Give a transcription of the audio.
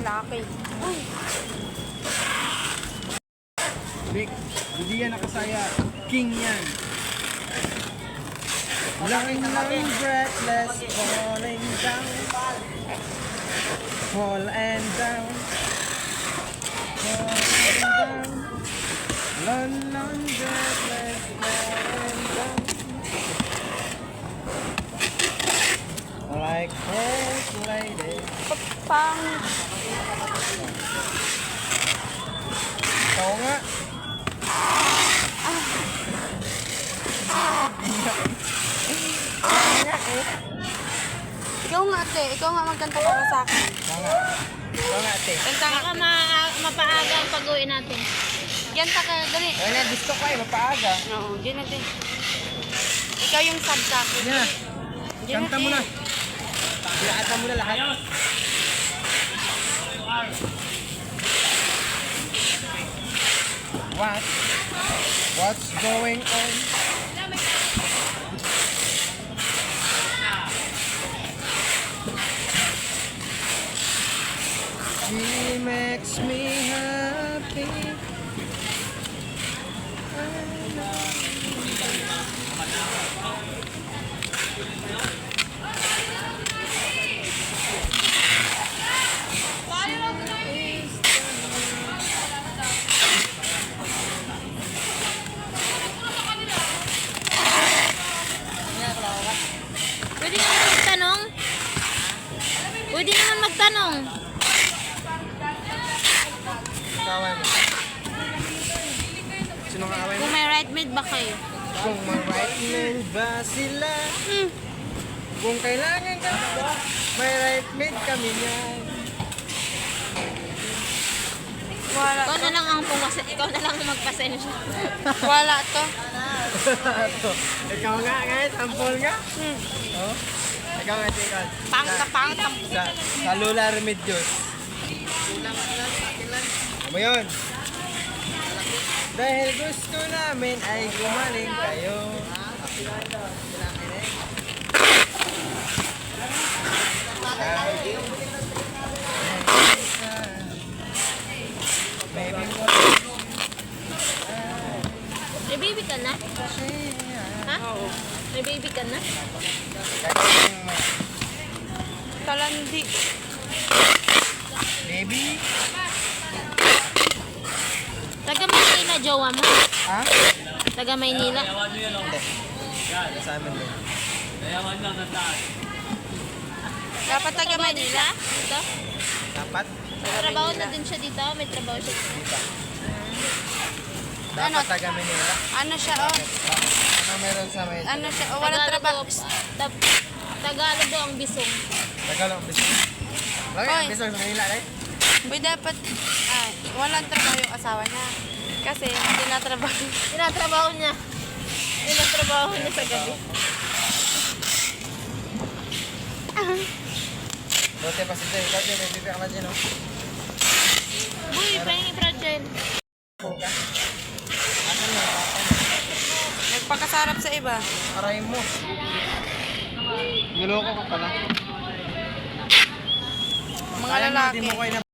lalaki. Uy. Big, hindi yan nakasaya. King yan. Long, long, breathless, falling down. Fall and down. Falling down. Long, long, breathless, falling down. Like first lady. Pang. Oo nga. Ikaw nga ate, ikaw nga magkanta para sa akin. Oo nga ate. Kanta nga. Mapaaga ang pag-uwi natin. Kanta ka, dali. Wala, gusto ko eh, mapaaga. Oo, dyan natin. Ikaw yung sub sa akin. Yan na. Dyan Kanta mo na. Bilatan mo na lahat. What's going on? She makes me happy. Pwede naman magtanong. Pwede naman magtanong. Kaway mo. Sino nga away mo? Kung may right mate ba kayo? Kung may right man ba sila? Kung kailangan ka, may right mate kami niyan. Wala Ikaw to. na lang ang ikaw na lang magpasensya. Wala to. Ikaw nga, sample nga. Oh? Ikaw nga, ikaw. Pangit na pangit ang Sa Lola Remedios. Ano mo yun? Dahil gusto namin ay gumaling kayo. Baby, May baby ka na? Ha? Oo. May baby ka na? Talandi. Baby? Taga Maynila, jowa mo? Ha? Taga Maynila? Hindi. Sa amin din. Dapat taga Manila. Dito? Dapat? May trabaho na din siya dito? May trabaho siya dito? Dapat taga Manila. Ano siya, oh? Ano meron sa Manila? Ano siya, oh? Walang trabaho. Tagalog daw ang bisong. Tagalog, bisong. Bakit? Oy. Bisong sa Manila, eh? Uy, dapat, walang trabaho yung asawa niya. Kasi, tinatrabaho. Tinatrabaho niya. Tinatrabaho niya sa gabi. Buti pa si Jay. Ikaw, Jay, may bibig ka na dyan, oh. Uy, pahingi project. Asan mo? Nagpakasarap sa iba. Aray mo. Niloko ka pala. Mga lalaki. Hindi mo kayo